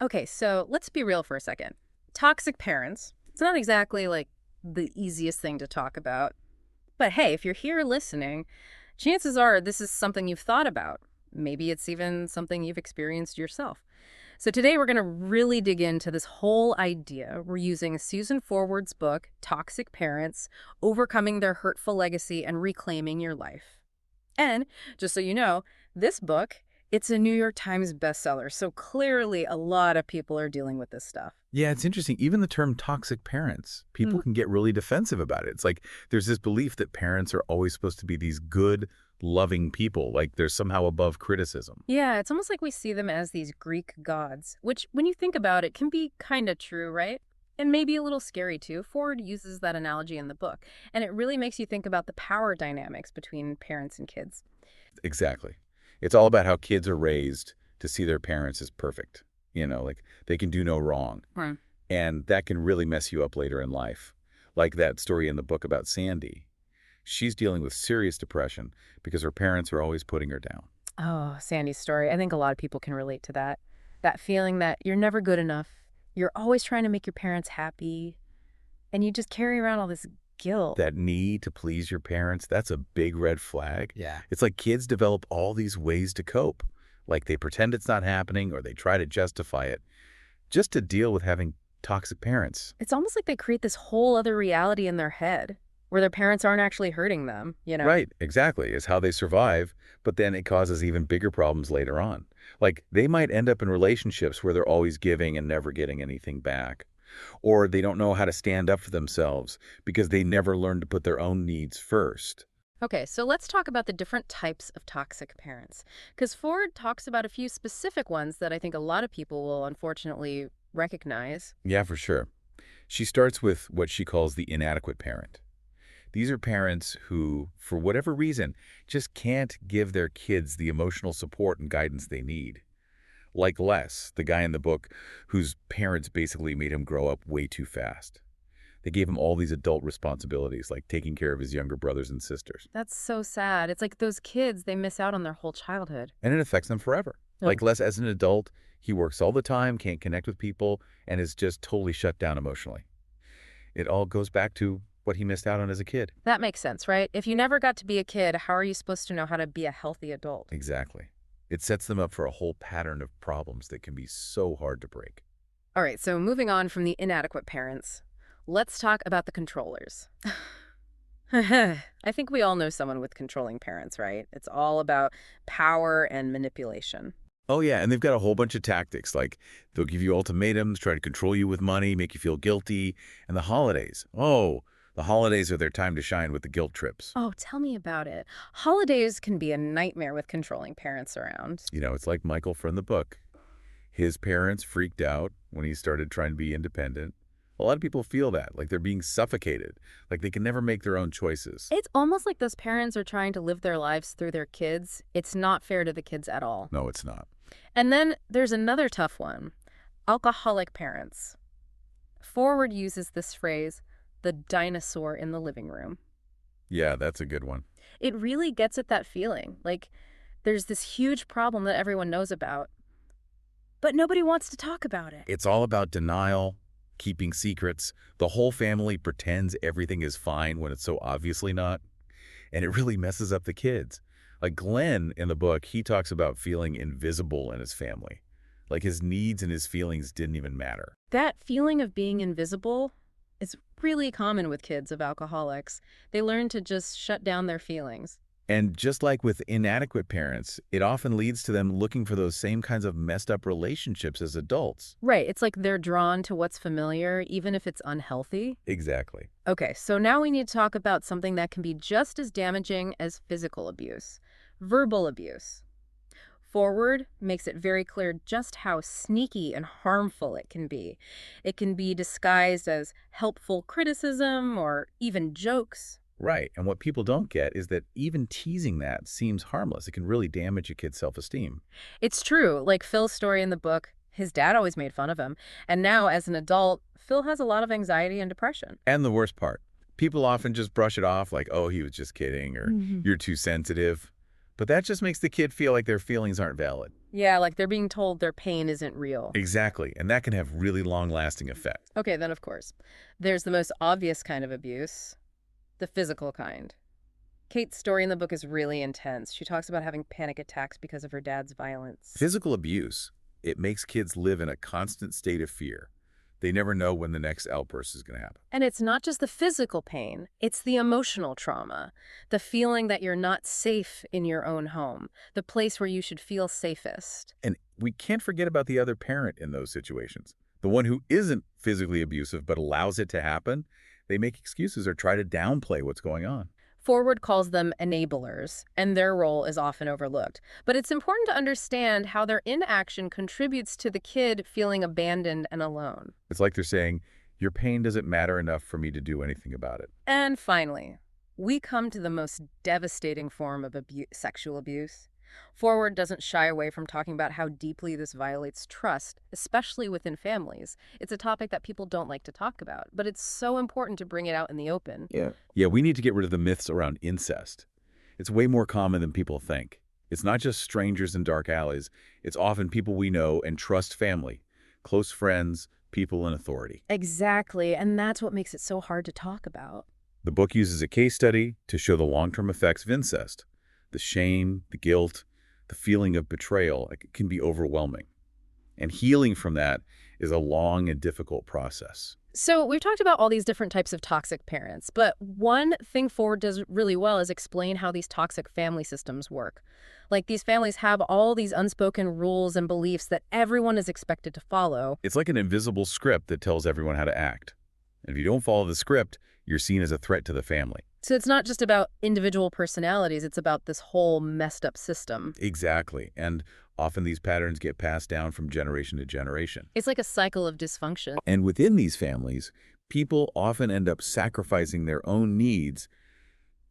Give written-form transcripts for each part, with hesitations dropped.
Okay, so let's be real for a second. Toxic parents, it's not exactly like the easiest thing to talk about. But hey, if you're here listening, chances are this is something you've thought about. Maybe it's even something you've experienced yourself. So today we're going to really dig into this whole idea. We're using Susan Forward's book, Toxic Parents, Overcoming Their Hurtful Legacy and Reclaiming Your Life. And just so you know, this book, it's a New York Times bestseller, so clearly a lot of people are dealing with this stuff. Yeah, it's interesting. Even the term toxic parents, Hmm. people can get really defensive about it. It's like there's this belief that parents are always supposed to be these good, loving people, like they're somehow above criticism. Yeah, it's almost like we see them as these Greek gods, which, when you think about it, can be kind of true, right? And maybe a little scary too. Ford uses that analogy in the book, and it really makes you think about the power dynamics between parents and kids. Exactly. It's all about how kids are raised to see their parents as perfect. Like they can do no wrong. Right. And that can really mess you up later in life. Like that story in the book about Sandy. She's dealing with serious depression because her parents are always putting her down. Oh, Sandy's story. I think a lot of people can relate to that. That feeling that you're never good enough. You're always trying to make your parents happy, and you just carry around all this guilt. That need to please your parents, that's a big red flag. Yeah. It's like kids develop all these ways to cope. Like they pretend it's not happening or they try to justify it just to deal with having toxic parents. It's almost like they create this whole other reality in their head where their parents aren't actually hurting them. Right, exactly. It's how they survive, but then it causes even bigger problems later on. Like they might end up in relationships where they're always giving and never getting anything back. Or they don't know how to stand up for themselves because they never learned to put their own needs first. Okay, so let's talk about the different types of toxic parents. Because Ford talks about a few specific ones that I think a lot of people will unfortunately recognize. Yeah, for sure. She starts with what she calls the inadequate parent. These are parents who, for whatever reason, just can't give their kids the emotional support and guidance they need. Like Les, the guy in the book whose parents basically made him grow up way too fast. They gave him all these adult responsibilities, like taking care of his younger brothers and sisters. That's so sad. It's like those kids, they miss out on their whole childhood. And it affects them forever. Oh. Like Les, as an adult, he works all the time, can't connect with people, and is just totally shut down emotionally. It all goes back to what he missed out on as a kid. That makes sense, right? If you never got to be a kid, how are you supposed to know how to be a healthy adult? Exactly. It sets them up for a whole pattern of problems that can be so hard to break. All right, so moving on from the inadequate parents, let's talk about the controllers. I think we all know someone with controlling parents, right? It's all about power and manipulation. Oh, yeah, and they've got a whole bunch of tactics, like they'll give you ultimatums, try to control you with money, make you feel guilty, and the holidays. Oh, the holidays are their time to shine with the guilt trips. Oh, tell me about it. Holidays can be a nightmare with controlling parents around. It's like Michael from the book. His parents freaked out when he started trying to be independent. A lot of people feel that, like they're being suffocated, like they can never make their own choices. It's almost like those parents are trying to live their lives through their kids. It's not fair to the kids at all. No, it's not. And then there's another tough one, alcoholic parents. Forward uses this phrase, the dinosaur in the living room. Yeah, that's a good one. It really gets at that feeling. Like there's this huge problem that everyone knows about, but nobody wants to talk about it. It's all about denial, keeping secrets. The whole family pretends everything is fine when it's so obviously not. And it really messes up the kids. Like Glenn in the book, he talks about feeling invisible in his family. Like his needs and his feelings didn't even matter. That feeling of being invisible is really common with kids of alcoholics. They learn to just shut down their feelings. And just like with inadequate parents, it often leads to them looking for those same kinds of messed up relationships as adults. Right, it's like they're drawn to what's familiar, even if it's unhealthy. Exactly. Okay, so now we need to talk about something that can be just as damaging as physical abuse, verbal abuse. Forward makes it very clear just how sneaky and harmful it can be. It can be disguised as helpful criticism or even jokes. Right. And what people don't get is that even teasing that seems harmless. It can really damage a kid's self-esteem. It's true, like Phil's story in the book, his dad always made fun of him. And now, as an adult, Phil has a lot of anxiety and depression. And the worst part, people often just brush it off like, oh, he was just kidding, or you're too sensitive. But that just makes the kid feel like their feelings aren't valid. Yeah, like they're being told their pain isn't real. Exactly, and that can have really long-lasting effects. Okay, then of course, there's the most obvious kind of abuse, the physical kind. Kate's story in the book is really intense. She talks about having panic attacks because of her dad's violence. Physical abuse, it makes kids live in a constant state of fear. They never know when the next outburst is going to happen. And it's not just the physical pain, it's the emotional trauma, the feeling that you're not safe in your own home, the place where you should feel safest. And we can't forget about the other parent in those situations. The one who isn't physically abusive but allows it to happen. They make excuses or try to downplay what's going on. Forward calls them enablers, and their role is often overlooked. But it's important to understand how their inaction contributes to the kid feeling abandoned and alone. It's like they're saying, your pain doesn't matter enough for me to do anything about it. And finally, we come to the most devastating form of sexual abuse. Forward doesn't shy away from talking about how deeply this violates trust, especially within families. It's a topic that people don't like to talk about, but it's so important to bring it out in the open. Yeah, we need to get rid of the myths around incest. It's way more common than people think. It's not just strangers in dark alleys. It's often people we know and trust family, close friends, people in authority. Exactly, and that's what makes it so hard to talk about. The book uses a case study to show the long-term effects of incest. The shame, the guilt, the feeling of betrayal, it can be overwhelming. And healing from that is a long and difficult process. So we've talked about all these different types of toxic parents, but one thing Forward does really well is explain how these toxic family systems work. Like these families have all these unspoken rules and beliefs that everyone is expected to follow. It's like an invisible script that tells everyone how to act. And if you don't follow the script, you're seen as a threat to the family. So it's not just about individual personalities, it's about this whole messed up system. Exactly. And often these patterns get passed down from generation to generation. It's like a cycle of dysfunction. And within these families, people often end up sacrificing their own needs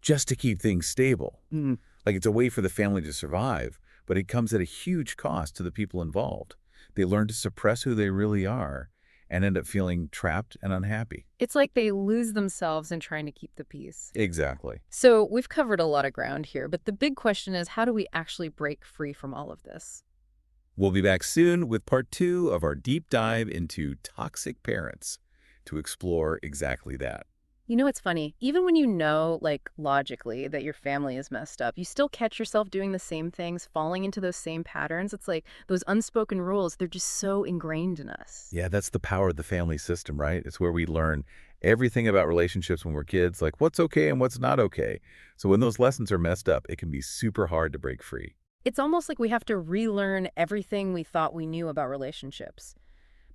just to keep things stable. Like it's a way for the family to survive, but it comes at a huge cost to the people involved. They learn to suppress who they really are and end up feeling trapped and unhappy. It's like they lose themselves in trying to keep the peace. Exactly. So we've covered a lot of ground here, but the big question is, how do we actually break free from all of this? We'll be back soon with part 2 of our deep dive into toxic parents to explore exactly that. You know, it's funny. Even when you know, like, logically that your family is messed up, you still catch yourself doing the same things, falling into those same patterns. It's like those unspoken rules, they're just so ingrained in us. Yeah, that's the power of the family system, right? It's where we learn everything about relationships when we're kids, like what's okay and what's not okay. So when those lessons are messed up, it can be super hard to break free. It's almost like we have to relearn everything we thought we knew about relationships.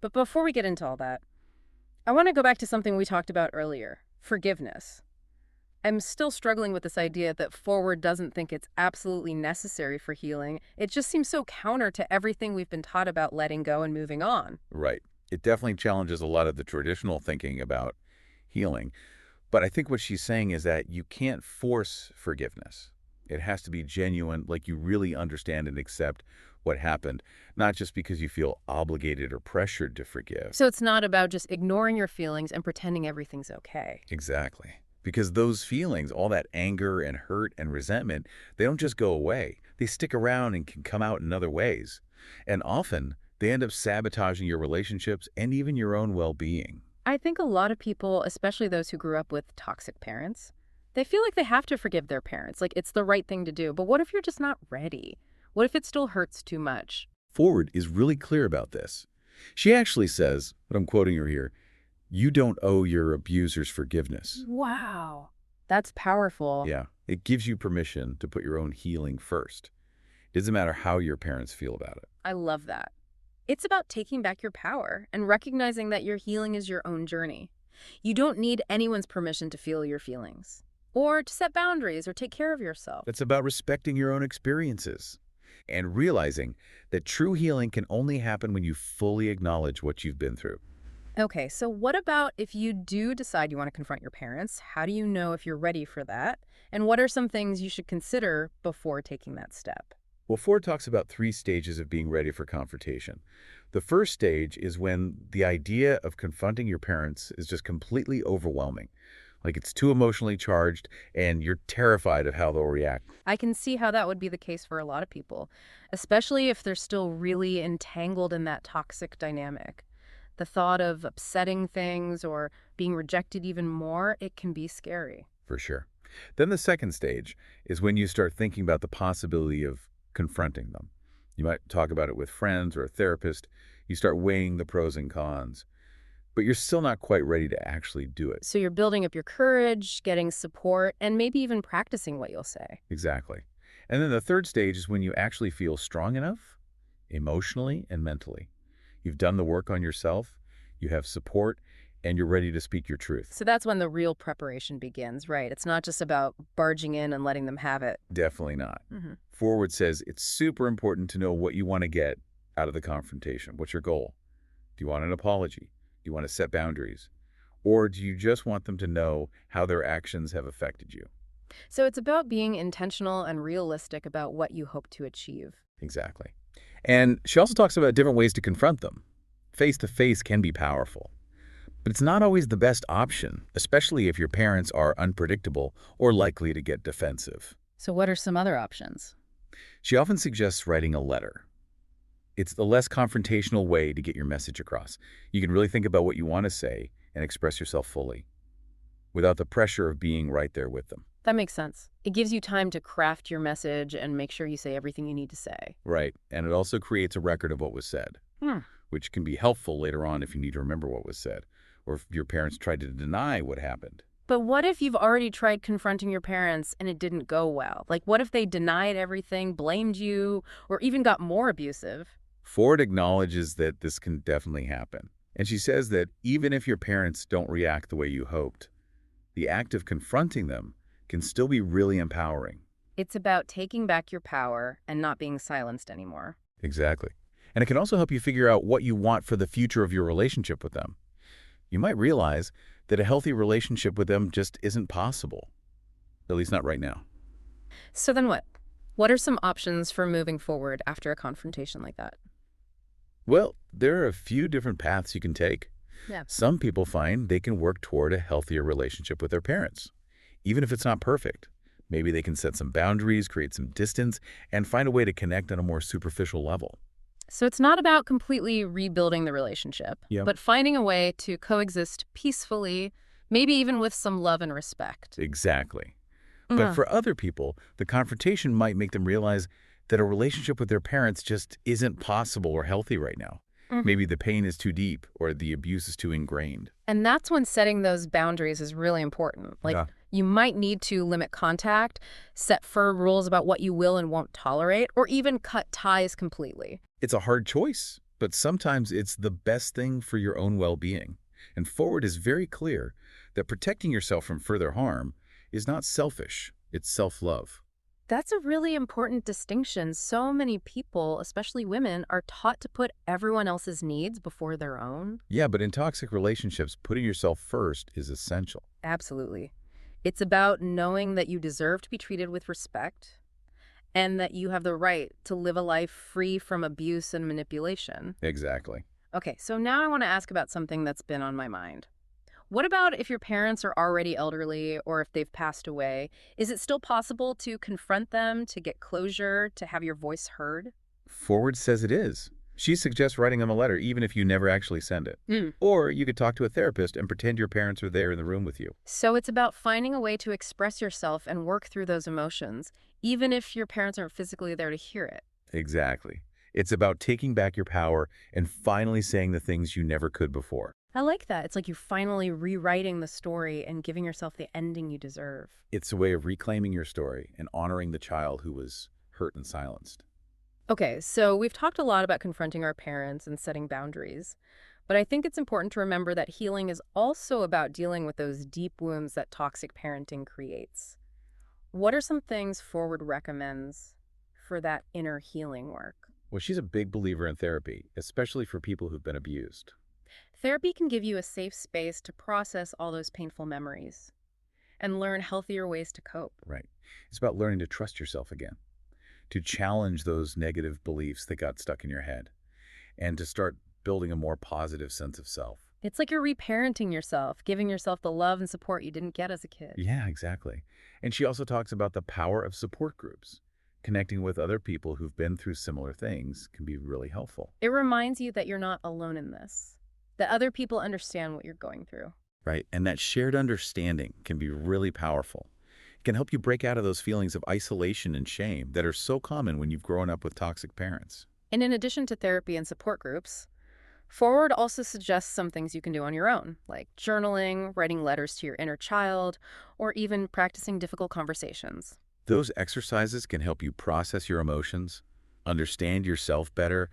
But before we get into all that, I want to go back to something we talked about earlier. Forgiveness. I'm still struggling with this idea that Forward doesn't think it's absolutely necessary for healing. It just seems so counter to everything we've been taught about letting go and moving on. Right. It definitely challenges a lot of the traditional thinking about healing. But I think what she's saying is that you can't force forgiveness. It has to be genuine, like you really understand and accept what happened, not just because you feel obligated or pressured to forgive. So it's not about just ignoring your feelings and pretending everything's okay. Exactly. Because those feelings, all that anger and hurt and resentment, they don't just go away. They stick around and can come out in other ways. And often, they end up sabotaging your relationships and even your own well-being. I think a lot of people, especially those who grew up with toxic parents, they feel like they have to forgive their parents, like it's the right thing to do. But what if you're just not ready? What if it still hurts too much? Forward is really clear about this. She actually says, but I'm quoting her here, you don't owe your abusers forgiveness. Wow. That's powerful. Yeah, it gives you permission to put your own healing first. It doesn't matter how your parents feel about it. I love that. It's about taking back your power and recognizing that your healing is your own journey. You don't need anyone's permission to feel your feelings or to set boundaries or take care of yourself. It's about respecting your own experiences and realizing that true healing can only happen when you fully acknowledge what you've been through. Okay, so what about if you do decide you want to confront your parents? How do you know if you're ready for that? And what are some things you should consider before taking that step? Well, Ford talks about 3 stages of being ready for confrontation. The first stage is when the idea of confronting your parents is just completely overwhelming. Like it's too emotionally charged and you're terrified of how they'll react. I can see how that would be the case for a lot of people, especially if they're still really entangled in that toxic dynamic. The thought of upsetting things or being rejected even more, it can be scary. For sure. Then the second stage is when you start thinking about the possibility of confronting them. You might talk about it with friends or a therapist. You start weighing the pros and cons, but you're still not quite ready to actually do it. So you're building up your courage, getting support, and maybe even practicing what you'll say. Exactly. And then the third stage is when you actually feel strong enough, emotionally and mentally. You've done the work on yourself, you have support, and you're ready to speak your truth. So that's when the real preparation begins, right? It's not just about barging in and letting them have it. Definitely not. Hmm. Forward says it's super important to know what you want to get out of the confrontation. What's your goal? Do you want an apology? Do you want to set boundaries? Or do you just want them to know how their actions have affected you? So it's about being intentional and realistic about what you hope to achieve. Exactly. And she also talks about different ways to confront them. Face-to-face can be powerful, but it's not always the best option, especially if your parents are unpredictable or likely to get defensive. So what are some other options? She often suggests writing a letter. It's the less confrontational way to get your message across. You can really think about what you want to say and express yourself fully without the pressure of being right there with them. That makes sense. It gives you time to craft your message and make sure you say everything you need to say. Right. And it also creates a record of what was said, Hmm. which can be helpful later on if you need to remember what was said, or if your parents tried to deny what happened. But what if you've already tried confronting your parents and it didn't go well? Like, what if they denied everything, blamed you, or even got more abusive? Ford acknowledges that this can definitely happen. And she says that even if your parents don't react the way you hoped, the act of confronting them can still be really empowering. It's about taking back your power and not being silenced anymore. Exactly. And it can also help you figure out what you want for the future of your relationship with them. You might realize that a healthy relationship with them just isn't possible, at least not right now. So then what? What are some options for moving forward after a confrontation like that? Well, there are a few different paths you can take. Yeah. Some people find they can work toward a healthier relationship with their parents, even if it's not perfect. Maybe they can set some boundaries, create some distance, and find a way to connect on a more superficial level. So it's not about completely rebuilding the relationship, Yeah. but finding a way to coexist peacefully, maybe even with some love and respect. Exactly. But Yeah. for other people, the confrontation might make them realize that a relationship with their parents just isn't possible or healthy right now. Mhm. Maybe the pain is too deep or the abuse is too ingrained. And that's when setting those boundaries is really important. Like, Yeah. you might need to limit contact, set firm rules about what you will and won't tolerate, or even cut ties completely. It's a hard choice, but sometimes it's the best thing for your own well-being. And Forward is very clear that protecting yourself from further harm is not selfish, it's self-love. That's a really important distinction. So many people, especially women, are taught to put everyone else's needs before their own. Yeah, but in toxic relationships, putting yourself first is essential. Absolutely. It's about knowing that you deserve to be treated with respect and that you have the right to live a life free from abuse and manipulation. Exactly. Okay, so now I want to ask about something that's been on my mind. What about if your parents are already elderly or if they've passed away? Is it still possible to confront them, to get closure, to have your voice heard? Forward says it is. She suggests writing them a letter even if you never actually send it. Mm. Or you could talk to a therapist and pretend your parents are there in the room with you. So it's about finding a way to express yourself and work through those emotions, even if your parents aren't physically there to hear it. Exactly. It's about taking back your power and finally saying the things you never could before. I like that. It's like you're finally rewriting the story and giving yourself the ending you deserve. It's a way of reclaiming your story and honoring the child who was hurt and silenced. Okay, so we've talked a lot about confronting our parents and setting boundaries, but I think it's important to remember that healing is also about dealing with those deep wounds that toxic parenting creates. What are some things Forward recommends for that inner healing work? Well, she's a big believer in therapy, especially for people who've been abused. Therapy can give you a safe space to process all those painful memories and learn healthier ways to cope. Right. It's about learning to trust yourself again, to challenge those negative beliefs that got stuck in your head, and to start building a more positive sense of self. It's like you're reparenting yourself, giving yourself the love and support you didn't get as a kid. Yeah, exactly. And she also talks about the power of support groups. Connecting with other people who've been through similar things can be really helpful, It reminds you that you're not alone in this, that other people understand what you're going through. right? And that shared understanding can be really powerful. It can help you break out of those feelings of isolation and shame that are so common when you've grown up with toxic parents. And in addition to therapy and support groups, Forward also suggests some things you can do on your own, like journaling, writing letters to your inner child, or even practicing difficult conversations. Those exercises can help you process your emotions, understand yourself better,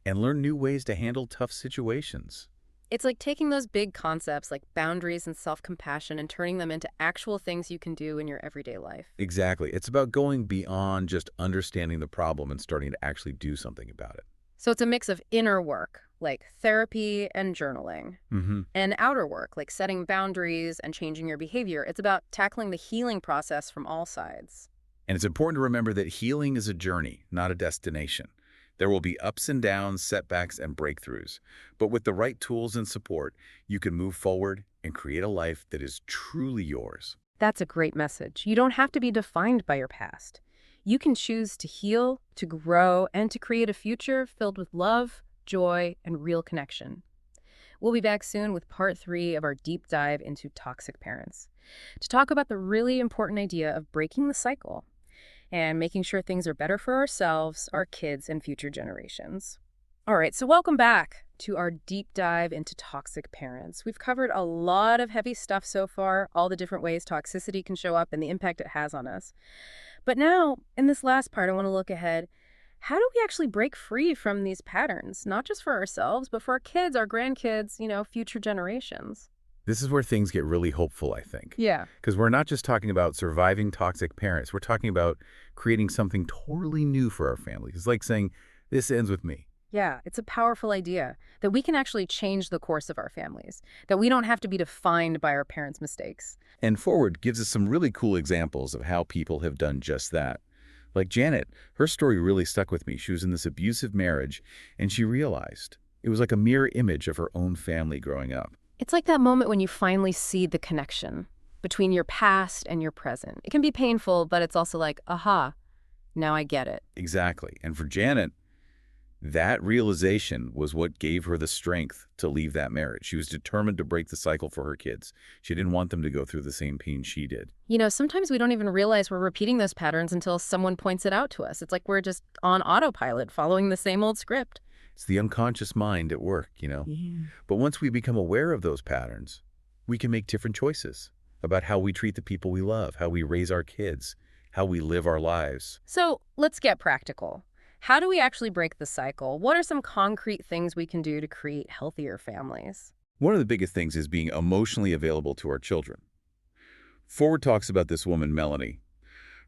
and learn new ways to handle tough situations. It's like taking those big concepts like boundaries and self-compassion and turning them into actual things you can do in your everyday life. Exactly. It's about going beyond just understanding the problem and starting to actually do something about it. So it's a mix of inner work, like therapy and journaling, Mm-hmm. and outer work, like setting boundaries and changing your behavior. It's about tackling the healing process from all sides. And it's important to remember that healing is a journey, not a destination. There will be ups and downs, setbacks, and breakthroughs. But with the right tools and support, you can move forward and create a life that is truly yours. That's a great message. You don't have to be defined by your past. You can choose to heal, to grow, and to create a future filled with love, joy, and real connection. We'll be back soon with part 3 of our deep dive into toxic parents to talk about the really important idea of breaking the cycle and making sure things are better for ourselves, our kids, and future generations. All right, so welcome back to our deep dive into toxic parents. We've covered a lot of heavy stuff so far, all the different ways toxicity can show up and the impact it has on us. But now, in this last part, I want to look ahead. How do we actually break free from these patterns, not just for ourselves, but for our kids, our grandkids, future generations? This is where things get really hopeful, I think. Yeah. Because we're not just talking about surviving toxic parents. We're talking about creating something totally new for our families. It's like saying, this ends with me. Yeah, it's a powerful idea that we can actually change the course of our families, that we don't have to be defined by our parents' mistakes. And Forward gives us some really cool examples of how people have done just that. Like Janet, her story really stuck with me. She was in this abusive marriage, and she realized it was like a mirror image of her own family growing up. It's like that moment when you finally see the connection between your past and your present. It can be painful, but it's also like, aha, now I get it. Exactly. And for Janet, that realization was what gave her the strength to leave that marriage. She was determined to break the cycle for her kids. She didn't want them to go through the same pain she did. Sometimes we don't even realize we're repeating those patterns until someone points it out to us. It's like we're just on autopilot, following the same old script. It's the unconscious mind at work. Yeah. But once we become aware of those patterns, we can make different choices about how we treat the people we love, how we raise our kids, how we live our lives. So let's get practical. How do we actually break the cycle? What are some concrete things we can do to create healthier families? One of the biggest things is being emotionally available to our children. Forward talks about this woman, Melanie.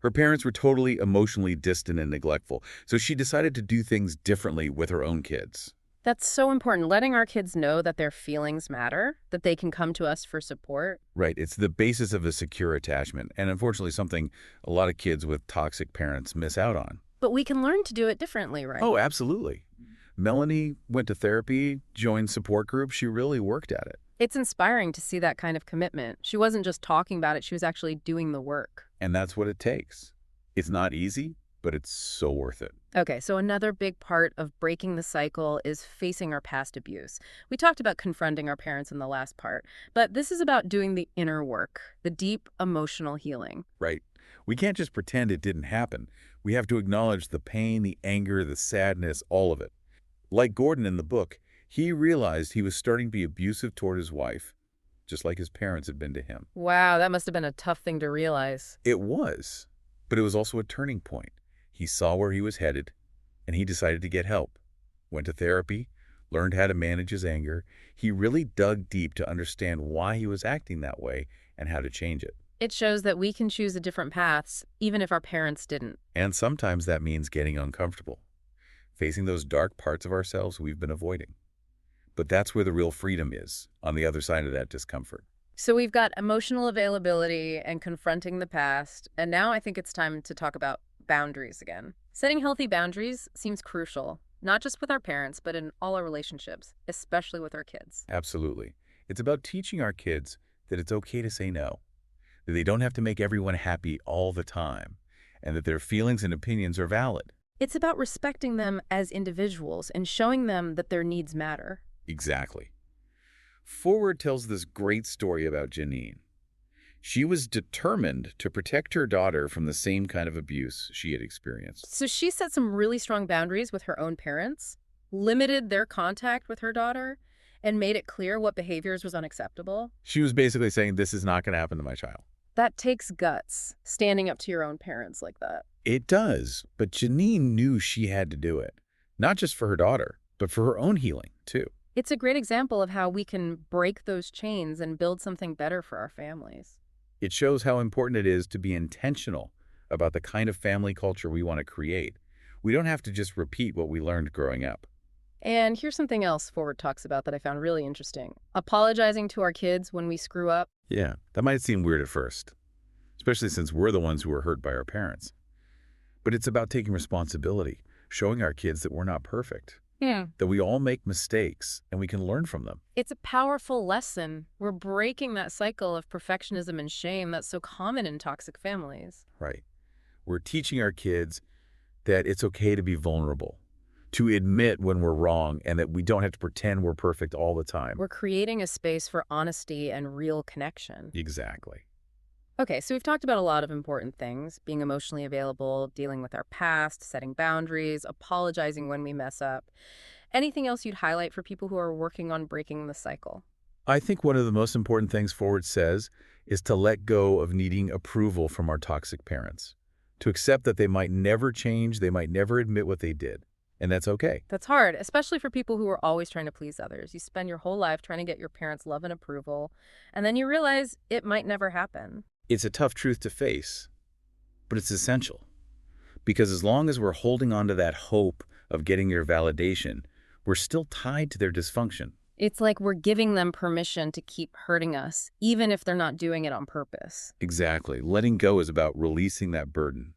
Her parents were totally emotionally distant and neglectful, so she decided to do things differently with her own kids. That's so important, letting our kids know that their feelings matter, that they can come to us for support. Right, it's the basis of a secure attachment, and unfortunately something a lot of kids with toxic parents miss out on. But we can learn to do it differently, right? Oh, absolutely. Melanie went to therapy, joined support groups. She really worked at it. It's inspiring to see that kind of commitment. She wasn't just talking about it, she was actually doing the work. And that's what it takes. It's not easy, but it's so worth it. Okay, so another big part of breaking the cycle is facing our past abuse. We talked about confronting our parents in the last part, but this is about doing the inner work, the deep emotional healing. Right. We can't just pretend it didn't happen. We have to acknowledge the pain, the anger, the sadness, all of it. Like Gordon in the book, he realized he was starting to be abusive toward his wife, just like his parents had been to him. Wow, that must have been a tough thing to realize. It was, but it was also a turning point. He saw where he was headed, and he decided to get help. Went to therapy, learned how to manage his anger. He really dug deep to understand why he was acting that way and how to change it. It shows that we can choose a different paths, even if our parents didn't. And sometimes that means getting uncomfortable, facing those dark parts of ourselves we've been avoiding. But that's where the real freedom is, on the other side of that discomfort. So we've got emotional availability and confronting the past, and now I think it's time to talk about boundaries again. Setting healthy boundaries seems crucial. not just with our parents, but in all our relationships, especially with our kids. Absolutely. It's about teaching our kids that it's okay to say no, that they don't have to make everyone happy all the time, and that their feelings and opinions are valid. It's about respecting them as individuals and showing them that their needs matter. Exactly. Forward tells this great story about Janine. She was determined to protect her daughter from the same kind of abuse she had experienced. So she set some really strong boundaries with her own parents, limited their contact with her daughter, and made it clear what behaviors was unacceptable. She was basically saying, this is not going to happen to my child. That takes guts, standing up to your own parents like that. It does, but Janine knew she had to do it, not just for her daughter, but for her own healing, too. It's a great example of how we can break those chains and build something better for our families. It shows how important it is to be intentional about the kind of family culture we want to create. We don't have to just repeat what we learned growing up. And here's something else Forward talks about that I found really interesting. Apologizing to our kids when we screw up. Yeah, that might seem weird at first, especially since we're the ones who were hurt by our parents. But it's about taking responsibility, showing our kids that we're not perfect, that we all make mistakes and we can learn from them. It's a powerful lesson. We're breaking that cycle of perfectionism and shame that's so common in toxic families. Right. We're teaching our kids that it's okay to be vulnerable, to admit when we're wrong, and that we don't have to pretend we're perfect all the time. We're creating a space for honesty and real connection. Exactly. Okay, so we've talked about a lot of important things: being emotionally available, dealing with our past, setting boundaries, apologizing when we mess up. Anything else you'd highlight for people who are working on breaking the cycle? I think one of the most important things Forward says is to let go of needing approval from our toxic parents, to accept that they might never change, they might never admit what they did, and that's okay. That's hard, especially for people who are always trying to please others. You spend your whole life trying to get your parents' love and approval, and then you realize it might never happen. It's a tough truth to face, but it's essential. Because as long as we're holding on to that hope of getting their validation, we're still tied to their dysfunction. It's like we're giving them permission to keep hurting us, even if they're not doing it on purpose. Exactly. Letting go is about releasing that burden,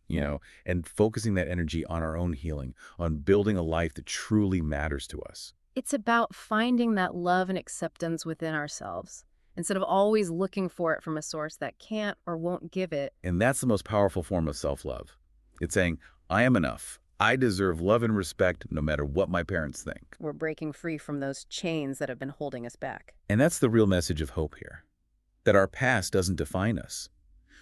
and focusing that energy on our own healing, on building a life that truly matters to us. It's about finding that love and acceptance within ourselves, instead of always looking for it from a source that can't or won't give it. And that's the most powerful form of self-love. It's saying, I am enough. I deserve love and respect no matter what my parents think. We're breaking free from those chains that have been holding us back. And that's the real message of hope here, that our past doesn't define us.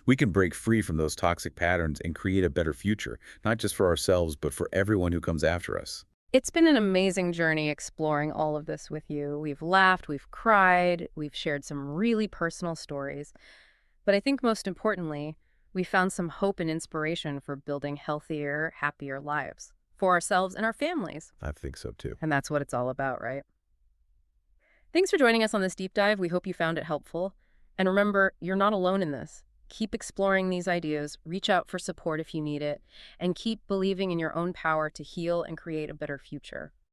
We can break free from those toxic patterns and create a better future, not just for ourselves, but for everyone who comes after us. It's been an amazing journey exploring all of this with you. We've laughed, we've cried, we've shared some really personal stories. But I think most importantly, we found some hope and inspiration for building healthier, happier lives for ourselves and our families. I think so too. And that's what it's all about, right? Thanks for joining us on this deep dive. We hope you found it helpful. And remember, you're not alone in this. Keep exploring these ideas, reach out for support if you need it, and keep believing in your own power to heal and create a better future.